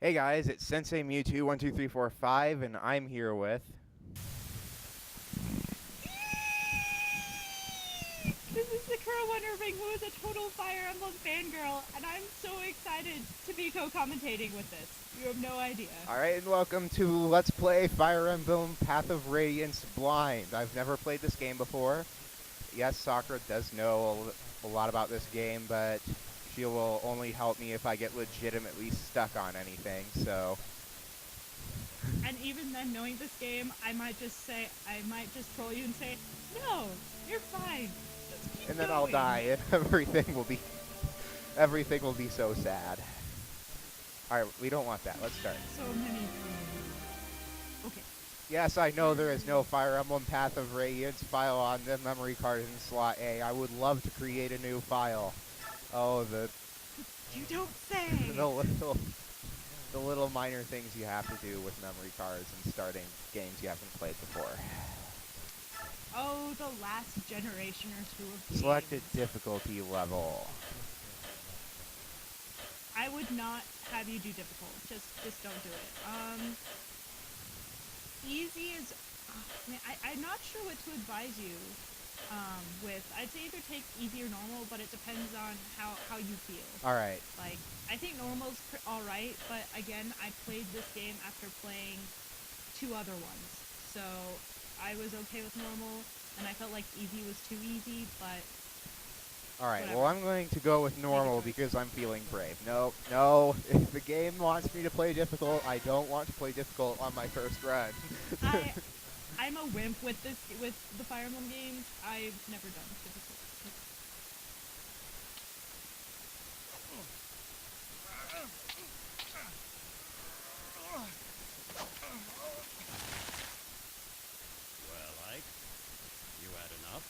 Hey guys, it's Sensei Mewtwo12345, and I'm here with. This is the Kuro Wonderfing, who is a total Fire Emblem fangirl, and I'm so excited to be co-commentating with this. You have no idea. Alright, and welcome to Let's Play Fire Emblem Path of Radiance Blind. I've never played this game before. Yes, Sakura does know a lot about this game, but she will only help me if I get legitimately stuck on anything, so. And even then, knowing this game, I might just troll you and say, no, you're fine. Just keep And then going. I'll die, and everything will be so sad. Alright, we don't want that. Let's start. So many things. Okay. Yes, I know there is no Fire Emblem Path of Radiance file on the memory card in slot A. I would love to create a new file. Oh, You don't say. the little minor things you have to do with memory cards and starting games you haven't played before. Oh, the last generation or two of games. Select a difficulty level. I would not have you do difficult. Just don't do it. Easy is. Man, I'm not sure what to advise you. With I'd say either take easy or normal, but it depends on how you feel. All right. Like I think normal's all right, but again, I played this game after playing two other ones, so I was okay with normal, and I felt like easy was too easy, but. All right, whatever. well, I'm going to go with normal because I'm feeling brave. No, if the game wants me to play difficult, I don't want to play difficult on my first run. I'm a wimp with the Fire Emblem games. I've never done difficult. Well, Ike, you had enough?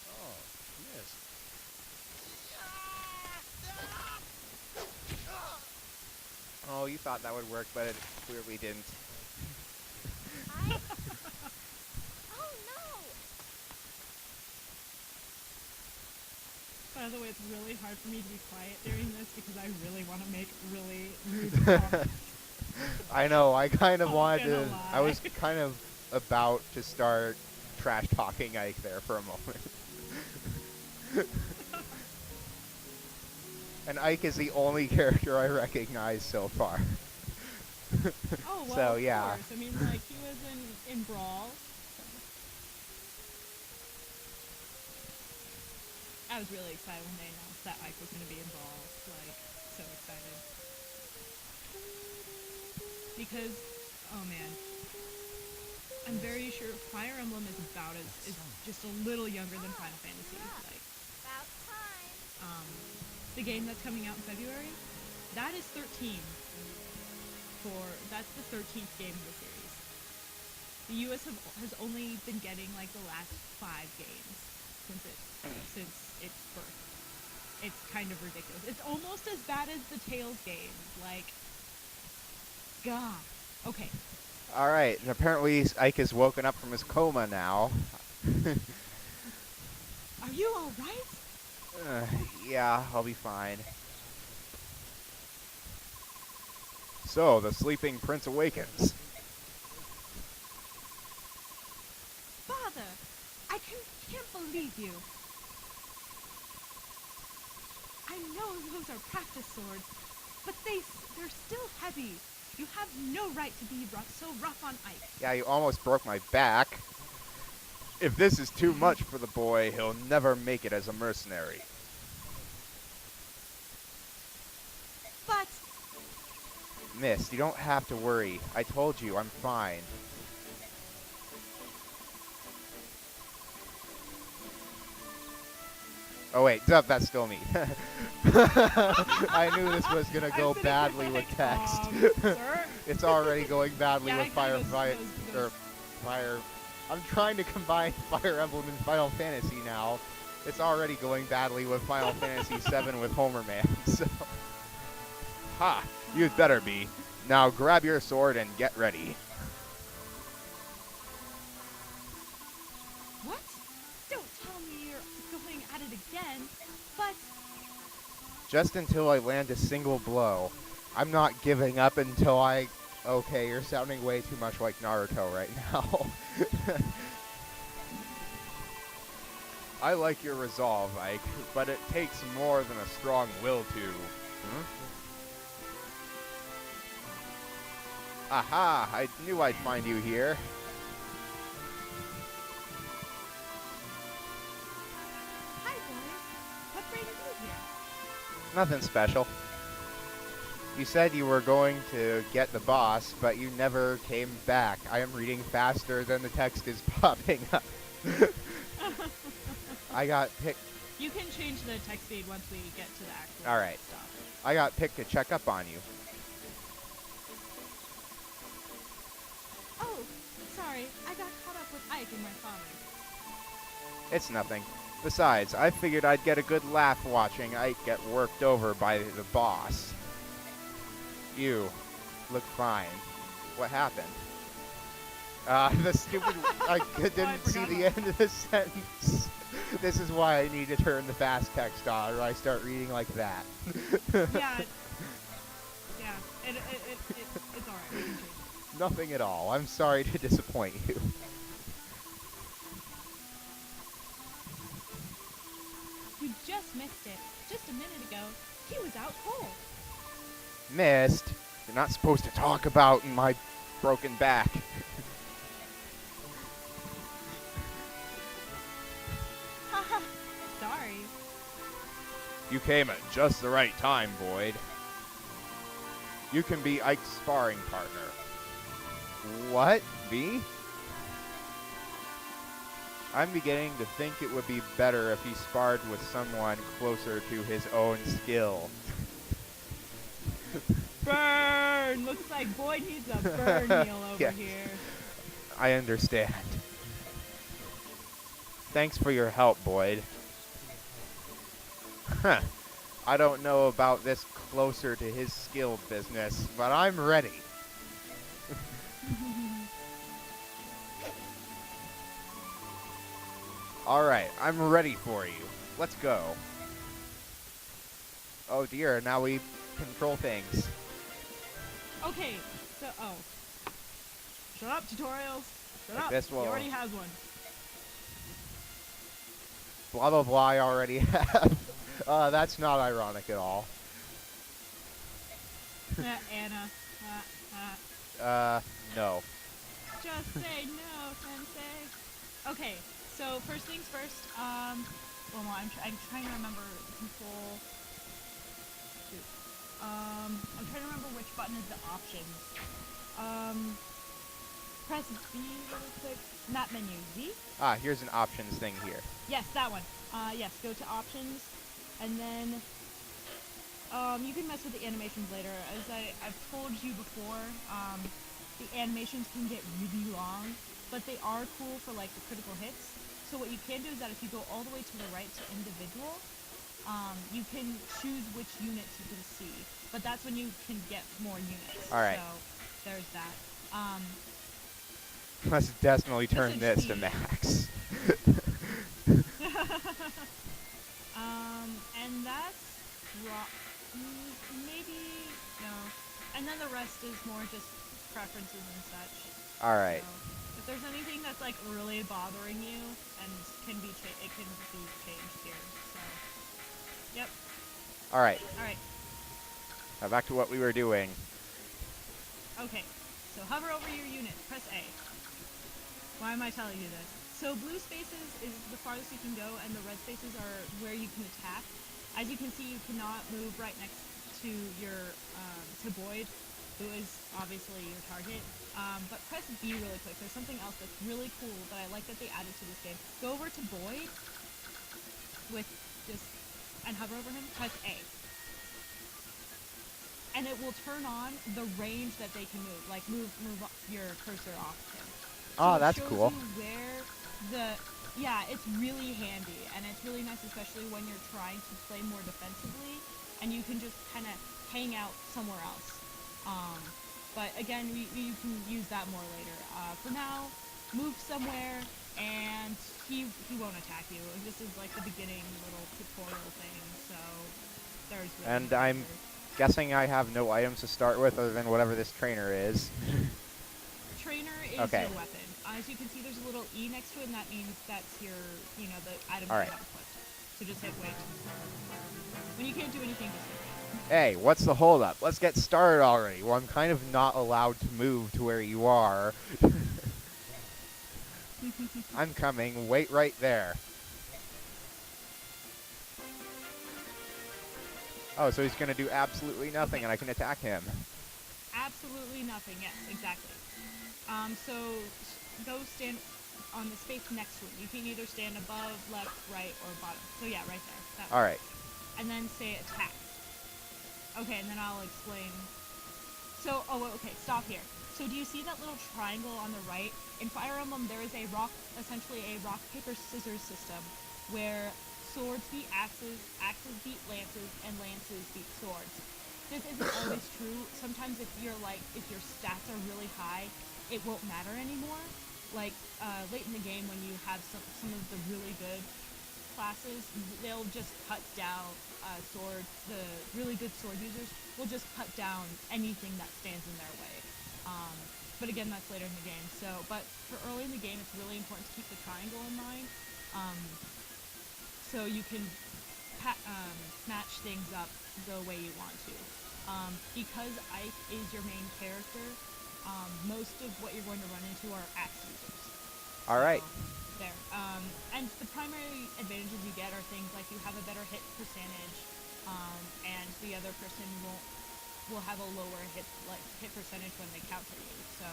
Oh, missed. Oh, you thought that would work, but it clearly didn't. Oh no! By the way, it's really hard for me to be quiet during this because I really want to make really rude comments. I know, I kind of Not wanted gonna to. lie. I was kind of about to start trash talking Ike there for a moment. And Ike is the only character I recognize so far. Oh well, So, of yeah. course. I mean, like he was in Brawl. I was really excited when they announced that Ike was going to be in Brawl. Like, so excited. Because, oh man, I'm very sure Fire Emblem is just a little younger than Final Fantasy. Like, About time. the game that's coming out in February, that is 13. That's the 13th game of the series. The U.S. has only been getting like the last 5 games since its birth. It's kind of ridiculous. It's almost as bad as the Tales games. Like, God. Okay. All right, and apparently Ike has woken up from his coma now. Are you all right? Yeah, I'll be fine. So, the sleeping prince awakens. Father, I can't believe you. I know those are practice swords, but they're still heavy. You have no right to be so rough on Ike. Yeah, you almost broke my back. If this is too much for the boy, he'll never make it as a mercenary. But Miss, you don't have to worry. I told you, I'm fine. Oh wait, that's still me. I knew this was gonna go badly with text. sir? It's already going badly Yeah, with it Fire goes- Fight goes- or Fire. I'm trying to combine Fire Emblem and Final Fantasy now. It's already going badly with Final Fantasy VII with Homer Man, so. Ha! You'd better be. Now grab your sword and get ready. What? Don't tell me you're going at it again. But Just until I land a single blow. I'm not giving up until I... Okay, you're sounding way too much like Naruto right now. I like your resolve, Ike, but it takes more than a strong will to... Aha! I knew I'd find you here. hi, boys. What brings you here? Nothing special. You said you were going to get the boss, but you never came back. I am reading faster than the text is popping up. I got picked. You can change the text speed once we get to the actual All right. stuff. I got picked to check up on you. Oh, sorry. I got caught up with Ike and my father. It's nothing. Besides, I figured I'd get a good laugh watching Ike get worked over by the boss. You look fine. What happened? The stupid... I didn't see the end of the sentence. This is why I need to turn the fast text on, or I start reading like that. Yeah. Yeah. It's alright. We can change it. Nothing at all. I'm sorry to disappoint you. You just missed it. Just a minute ago, he was out cold. Missed? You're not supposed to talk about my broken back. Haha. Sorry. You came at just the right time, Boyd. You can be Ike's sparring partner. What? Me? I'm beginning to think it would be better if he sparred with someone closer to his own skill. Burn! Looks like Boyd needs a burn meal over Yes. here. I understand. Thanks for your help, Boyd. Huh. I don't know about this closer to his skill business, but I'm ready. Alright, I'm ready for you. Let's go. Oh dear, now we control things. Okay, so shut up, tutorials. Shut Like up. this He will- already has one. Blah blah blah, I already have. That's not ironic at all. Anna. No. Just say no, sensei. Okay, so first things first. Well, no, I'm trying to remember the control. Shoot. I'm trying to remember which button is the options. Press B really quick. Not menu. Z? Ah, here's an options thing here. Yes, that one. Yes, go to options, and then you can mess with the animations later. As I've told you before, the animations can get really long, but they are cool for like the critical hits. So what you can do is that if you go all the way to the right to individual, you can choose which units you can see. But that's when you can get more units. All right. So there's that. Let's definitely turn this to SHD. max. And that's maybe no. And then the rest is more just preferences and such. Alright. So if there's anything that's like really bothering you and can be it can be changed here. So yep. Alright. All right. Now back to what we were doing. Okay. So hover over your unit. Press A. Why am I telling you this? So blue spaces is the farthest you can go, and the red spaces are where you can attack. As you can see, you cannot move right next to your to Boyd, who is obviously your target. But press B really quick. There's something else that's really cool that I like that they added to this game. Go over to Boyd with just and hover over him. Press A. And it will turn on the range that they can move. Like move your cursor off him. Oh, So it that's shows cool. you where the Yeah, it's really handy, and it's really nice, especially when you're trying to play more defensively, and you can just kind of hang out somewhere else. Um, but again, you can use that more later. For now, move somewhere, and he won't attack you. This is like the beginning little tutorial thing, so there's really And no I'm danger. guessing I have no items to start with other than whatever this trainer is. Trainer is Okay. your weapon. As you can see, there's a little E next to it, and that means that's your, the item All that right. you have equipped. So just hit wait. When you can't do anything, just hit wait. Hey, what's the holdup? Let's get started already. Well, I'm kind of not allowed to move to where you are. I'm coming. Wait right there. Oh, so he's going to do absolutely nothing, Okay. and I can attack him. Absolutely nothing. Yes, exactly. So go stand on the space next to it. You can either stand above, left, right, or bottom. So yeah, right there. That All one. right. And then say attack. Okay, and then I'll explain. So, okay, stop here. So do you see that little triangle on the right? In Fire Emblem, there is essentially a rock, paper, scissors system where swords beat axes, axes beat lances, and lances beat swords. This isn't always true. Sometimes if your stats are really high, it won't matter anymore. Like, late in the game when you have some of the really good classes, they'll just cut down the really good sword users will just cut down anything that stands in their way. But again, that's later in the game. But for early in the game, it's really important to keep the triangle in mind, so you can match things up the way you want to. Because Ike is your main character, most of what you're going to run into are axe users. All right. There. And the primary advantages you get are things like you have a better hit percentage, and the other person will have a lower hit percentage when they counter you. So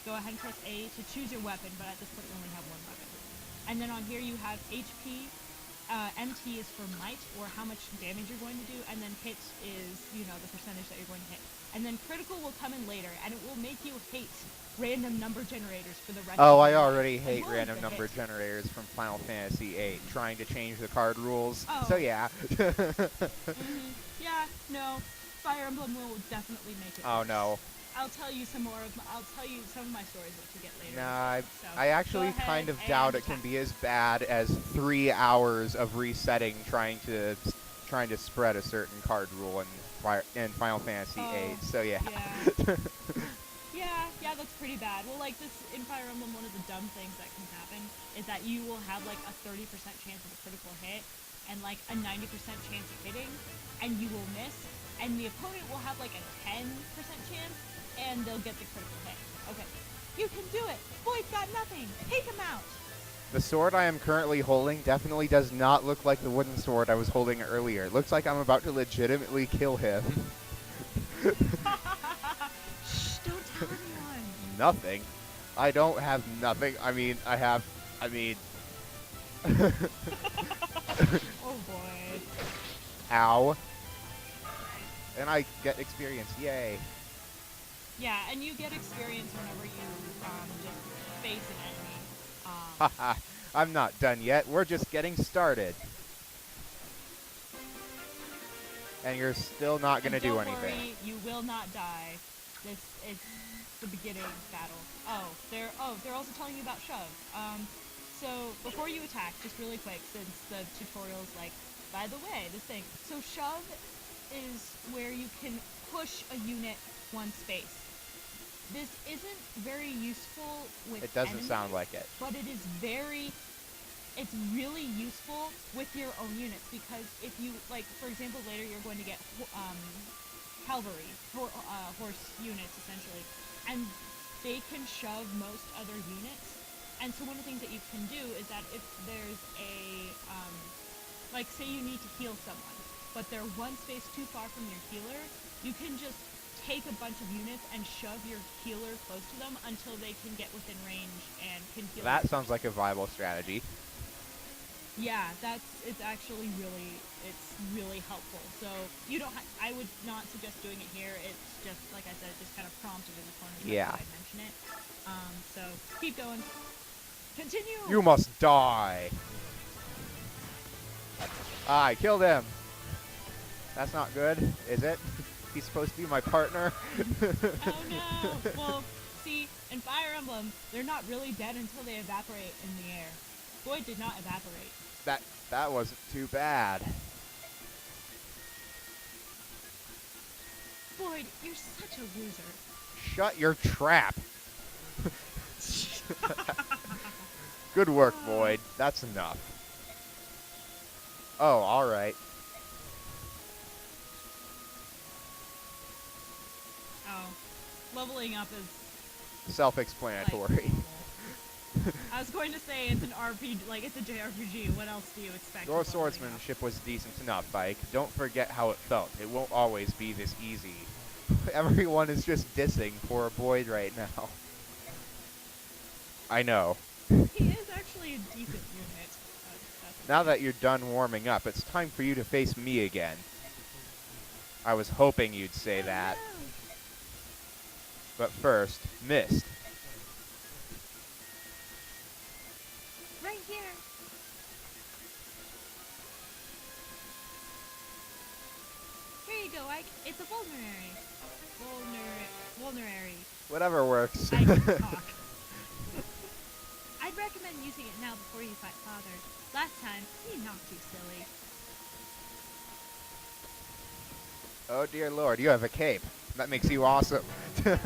go ahead and press A to choose your weapon, but at this point you only have one weapon. And then on here you have HP. MT is for might, or how much damage you're going to do, and then hit is, the percentage that you're going to hit. And then critical will come in later, and it will make you hate random number generators for the rest of Oh, your I life, already as hate well as random the number hit. generators from Final Fantasy VIII, trying to change the card rules. Oh. So yeah. Yeah, no, Fire Emblem will definitely make it Oh worse. no. I'll tell you some of my stories what to get later. Nah, So, I actually go ahead kind of and doubt it can attack. be as bad as 3 hours of resetting trying to spread a certain card rule in Final Fantasy VIII. So yeah. Yeah, that's pretty bad. Well, like this in Fire Emblem, one of the dumb things that can happen is that you will have like a 30% chance of a critical hit and like a 90% chance of hitting, and you will miss, and the opponent will have like a 10% chance, and they'll get the critical hit. Okay, you can do it. Boyd's got nothing. Take him out. The sword I am currently holding definitely does not look like the wooden sword I was holding earlier. It looks like I'm about to legitimately kill him. Shh, don't tell anyone. Nothing. I don't have nothing. I mean. Oh boy. Ow. And I get experience. Yay. Yeah, and you get experience whenever you just face an enemy. Haha. I'm not done yet. We're just getting started. And you're still not going to do anything. Don't worry, you will not die. This is the beginning battle. They're also telling you about shove. So before you attack, just really quick, since the tutorial's like, by the way, this thing. So shove is where you can push a unit one space. This isn't very useful with It doesn't enemies, sound like it. but it's really useful with your own units, because if you, like, for example, later you're going to get cavalry, horse units, essentially, and they can shove most other units. And so one of the things that you can do is that if there's like, say you need to heal someone, but they're one space too far from your healer, you can just take a bunch of units and shove your healer close to them until they can get within range and can heal. That sounds like a viable strategy. Yeah, it's actually really helpful. So you don't I would not suggest doing it here. It's just, like I said, just kind of prompted in the corner. Yeah. I mention it. So keep going. Continue. You must die. Ah, I killed him. That's not good, is it? He's supposed to be my partner. Oh no! Well, see, in Fire Emblem, they're not really dead until they evaporate in the air. Void did not evaporate. That wasn't too bad. Void, you're such a loser. Shut your trap. Good work, Void. That's enough. Oh, alright. Oh, leveling up is Self-explanatory. like normal. I was going to say it's an RPG, like it's a JRPG. What else do you expect? Your with leveling up? swordsmanship was decent enough, Ike. Don't forget how it felt. It won't always be this easy. Everyone is just dissing poor Void right now. I know. He is actually a decent unit. Now that you're done warming up, it's time for you to face me again. I was hoping you'd say that. No. But first, Mist. Right here. Here you go, Ike. It's a vulnerary. Vulnerary. Whatever works. I can talk. I'd recommend using it now before you fight Father. Last time, he knocked you silly. Oh dear lord, you have a cape. That makes you awesome. Cape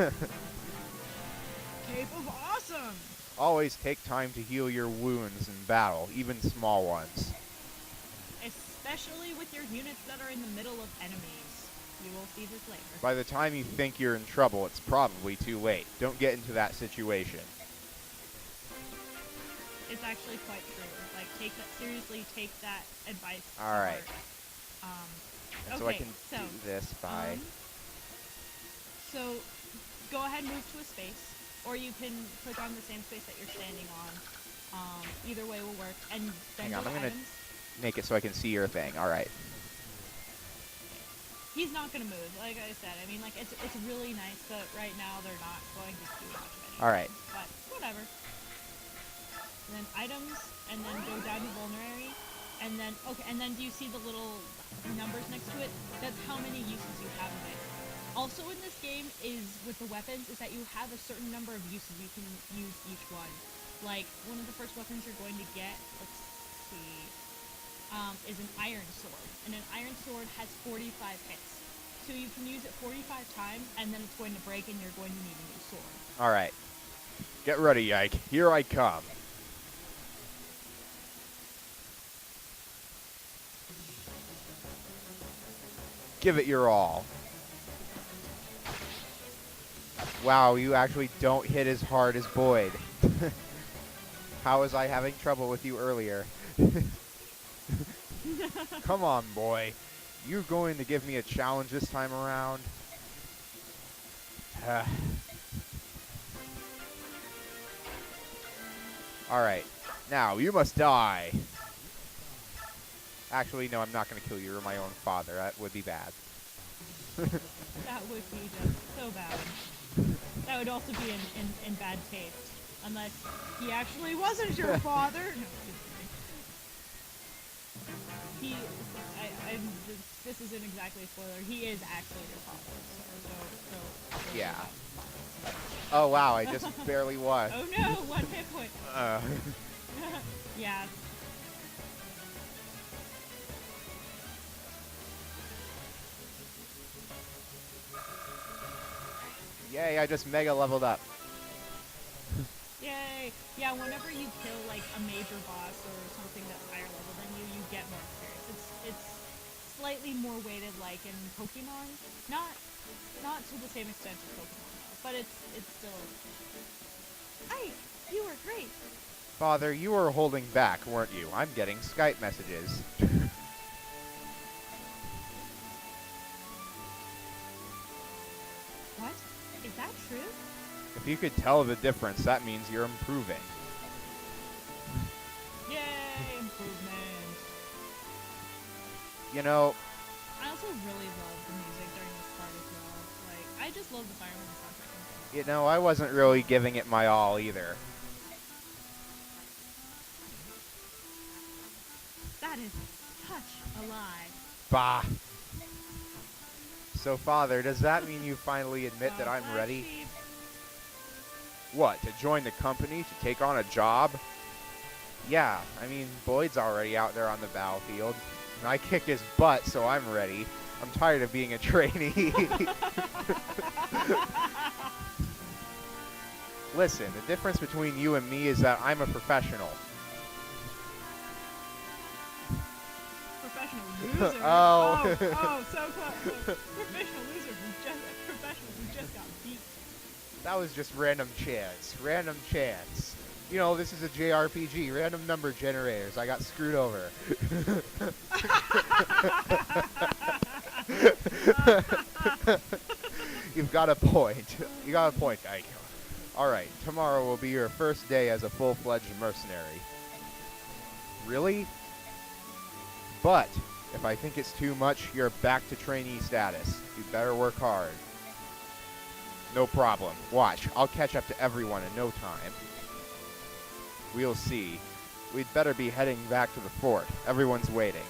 of Awesome! Always take time to heal your wounds in battle, even small ones. Especially with your units that are in the middle of enemies. You will see this later. By the time you think you're in trouble, it's probably too late. Don't get into that situation. It's actually quite true. Like, seriously, take that advice. to Alright. heart. And so I Okay, can so, do this by... So, go ahead and move to a space, or you can click on the same space that you're standing on. Either way will work. And then Hang on, go to I'm gonna items. make it so I can see your thing. Alright. He's not gonna move, like I said. I mean, like it's really nice, but right now they're not going to do much of anything. All right. But whatever. And then items, and then go down to vulnerary, and then and then do you see the little numbers next to it? That's how many uses you have of it. Also in this game is with the weapons is that you have a certain number of uses you can use each one. Like one of the first weapons you're going to get, let's see, is an iron sword, and an iron sword has 45 hits. So you can use it 45 times, and then it's going to break, and you're going to need a new sword. Alright. Get ready, Ike. Here I come. Give it your all. Wow, you actually don't hit as hard as Boyd. How was I having trouble with you earlier? Come on, boy. You're going to give me a challenge this time around? Alright. Now, you must die. Actually, no, I'm not going to kill you. You're my own father. That would be bad. That would be just so bad. That would also be in bad taste. Unless he actually wasn't your father. No, just kidding. This isn't exactly a spoiler. He is actually your father. So Yeah. Oh, wow, I just barely won. Oh no, 1 hit point. Yeah. Yay, I just mega leveled up. Yay. Yeah, whenever you kill like a major boss or something that's higher level than you, you get more experience. It's slightly more weighted like in Pokemon. Not to the same extent as Pokemon though, but it's still. Ike, you were great. Father, you were holding back, weren't you? I'm getting Skype messages. What? Is that true? If you could tell the difference, that means you're improving. Yay, improvement. You know, I also really love the music during this part as well. Like, I just love the Fire Emblem soundtrack. I wasn't really giving it my all either. That is such a lie. Bah. So, Father, does that mean you finally admit that I'm Black ready? sheep. What, to join the company? To take on a job? Yeah, I mean, Boyd's already out there on the battlefield. And I kick his butt, so I'm ready. I'm tired of being a trainee. Listen, the difference between you and me is that I'm a professional. Professional loser. Oh. Oh, so close. Professional loser who just got beat. That was just random chance. Random chance. You know, this is a JRPG. Random number generators. I got screwed over. You've got a point. You got a point, Ike. Alright, tomorrow will be your first day as a full-fledged mercenary. Really? But, if I think it's too much, you're back to trainee status. You better work hard. No problem. Watch, I'll catch up to everyone in no time. We'll see. We'd better be heading back to the fort. Everyone's waiting.